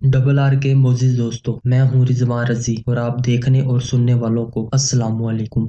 Double R के मोजिज दोस्तों, मैं हूँ रिजवान रजी और आप देखने और सुनने वालों को अस्सलाम वालेकुम।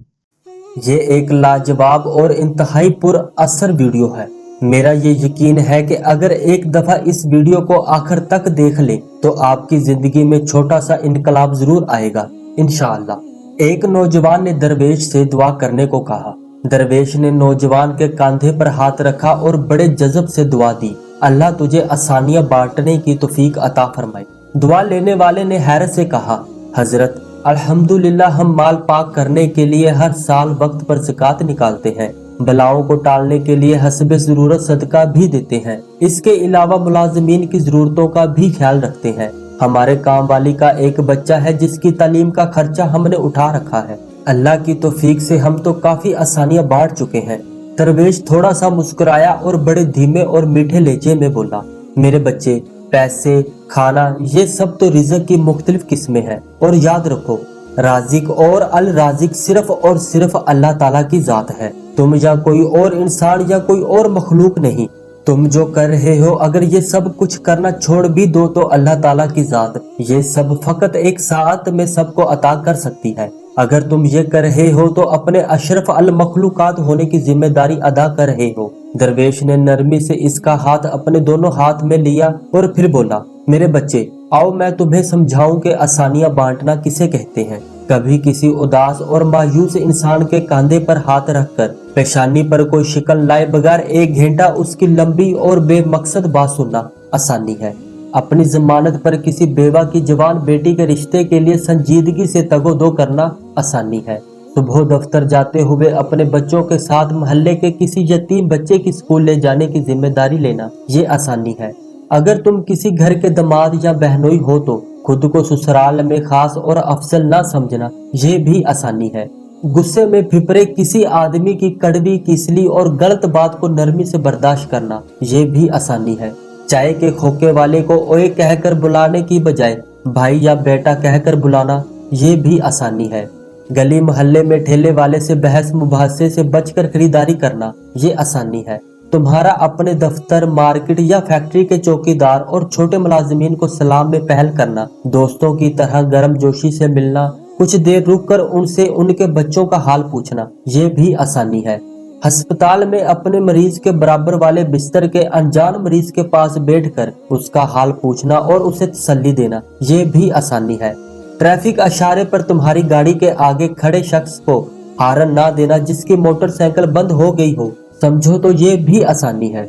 ये एक लाजवाब और इंतहाई पुरअसर वीडियो है। मेरा ये यकीन है कि अगर एक दफा इस वीडियो को आखिर तक देख ले तो आपकी जिंदगी में छोटा सा इनकलाब जरूर आएगा इंशाअल्लाह। एक नौजवान ने दरवेश से दुआ करने को कहा। दरवेश ने नौजवान के कंधे पर हाथ रखा और बड़े जज्ब से दुआ दी, अल्लाह तुझे आसानियां बांटने की तौफीक अता फरमाए। दुआ लेने वाले ने हैरत से कहा, हजरत अल्हम्दुलिल्लाह, हम माल पाक करने के लिए हर साल वक्त पर ज़कात निकालते हैं, बलाओं को टालने के लिए हस्बे ज़रूरत सदका भी देते हैं, इसके अलावा मुलाजिमीन की ज़रूरतों का भी ख्याल रखते हैं। हमारे काम वाली का एक बच्चा है जिसकी तालीम का खर्चा हमने उठा रखा है। अल्लाह की तौफीक से हम तो काफी आसानियां बांट चुके हैं। दरवेश थोड़ा सा मुस्कुराया और बड़े धीमे और मीठे लहजे में बोला, मेरे बच्चे, पैसे, खाना, ये सब तो रिज़्क की मुख्तलिफ किस्में हैं, और याद रखो राजिक और अल राजिक सिर्फ और सिर्फ अल्लाह ताला की जात है। तुम या कोई और इंसान या कोई और मखलूक नहीं। तुम जो कर रहे हो, अगर ये सब कुछ करना छोड़ भी दो तो अल्लाह ताला की जात ये सब फकत एक साथ में सबको अता कर सकती है। अगर तुम ये कर रहे हो तो अपने अशरफ अल मखलूकात होने की जिम्मेदारी अदा कर रहे हो। दरवेश ने नरमी से इसका हाथ अपने दोनों हाथ में लिया और फिर बोला, मेरे बच्चे, आओ मैं तुम्हें समझाऊं कि आसानियां बांटना किसे कहते हैं। कभी किसी उदास और मायूस इंसान के कंधे पर हाथ रखकर पेशानी पर कोई शिकन लाए बगैर एक घंटा उसकी लंबी और बेमकसद बात सुनना आसानी है। अपनी जमानत पर किसी बेवा की जवान बेटी के रिश्ते के लिए संजीदगी से तगोदो करना आसानी है। सुबह दफ्तर जाते हुए अपने बच्चों के साथ मोहल्ले के किसी यतीम बच्चे की स्कूल ले जाने की जिम्मेदारी लेना, ये आसानी है। अगर तुम किसी घर के दामाद या बहनोई हो तो खुद को ससुराल में खास और अफजल ना समझना, ये भी आसानी है। गुस्से में फिपरे किसी आदमी की कड़वी, किसली और गलत बात को नरमी से बर्दाश्त करना, ये भी आसानी है। चाय के खोखे वाले को ओए कहकर बुलाने की बजाय भाई या बेटा कहकर बुलाना, ये भी आसानी है। गली मोहल्ले में ठेले वाले से बहस मुबाहसे से बचकर खरीदारी करना, ये आसानी है। तुम्हारा अपने दफ्तर, मार्केट या फैक्ट्री के चौकीदार और छोटे मुलाजिमीन को सलाम में पहल करना, दोस्तों की तरह गर्म जोशी से मिलना, कुछ देर रुककर उनसे उनके बच्चों का हाल पूछना, ये भी आसानी है। अस्पताल में अपने मरीज के बराबर वाले बिस्तर के अनजान मरीज के पास बैठकर उसका हाल पूछना और उसे तसल्ली देना, ये भी आसानी है। ट्रैफिक इशारे पर तुम्हारी गाड़ी के आगे खड़े शख्स को हारन ना देना जिसकी मोटरसाइकिल बंद हो गई हो, समझो तो ये भी आसानी है।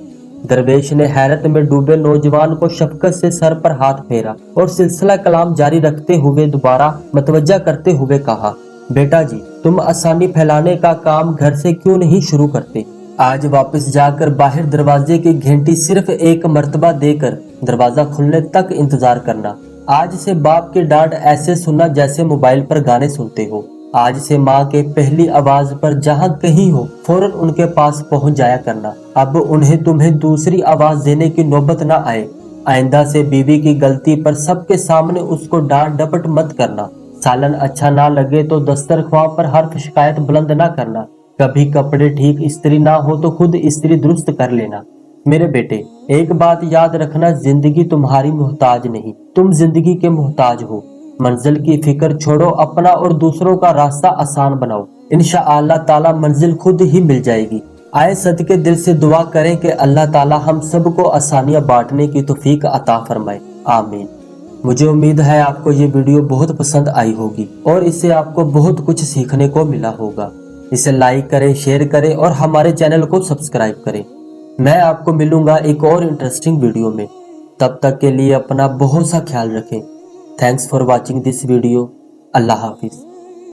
दरवेश ने हैरत में डूबे नौजवान को शफकत से सर पर हाथ फेरा और सिलसिला कलाम जारी रखते हुए दोबारा मतवज्जा करते हुए कहा, बेटा जी, तुम आसानी फैलाने का काम घर से क्यों नहीं शुरू करते। आज वापस जाकर बाहर दरवाजे की घंटी सिर्फ एक मर्तबा देकर दरवाजा खुलने तक इंतजार करना। आज से बाप की डांट ऐसे सुनना जैसे मोबाइल पर गाने सुनते हो। आज से माँ के पहली आवाज पर जहाँ कहीं हो फौरन उनके पास पहुँच जाया करना। अब उन्हें तुम्हें दूसरी आवाज देने की नौबत ना आए। आइंदा से बीवी की गलती पर सबके सामने उसको डांट डपट मत करना। सालन अच्छा ना लगे तो दस्तरख्वां पर हर्फ शिकायत बुलंद ना करना। कभी कपड़े ठीक इस्त्री ना हो तो खुद इस्त्री दुरुस्त कर लेना। मेरे बेटे, एक बात याद रखना, जिंदगी तुम्हारी मोहताज नहीं, तुम जिंदगी के मोहताज हो। मंजिल की फिक्र छोड़ो, अपना और दूसरों का रास्ता आसान बनाओ, इंशाअल्लाह ताला मंजिल खुद ही मिल जाएगी। आए सदके दिल से दुआ करें कि अल्लाह ताला हम सबको आसानियां बांटने की तौफीक अता फरमाए, आमीन। मुझे उम्मीद है आपको ये वीडियो बहुत पसंद आई होगी और इससे आपको बहुत कुछ सीखने को मिला होगा। इसे लाइक करें, शेयर करें और हमारे चैनल को सब्सक्राइब करें। मैं आपको मिलूंगा एक और इंटरेस्टिंग वीडियो में। तब तक के लिए अपना बहुत सा ख्याल रखें। Thanks for watching this video. Allah Hafiz.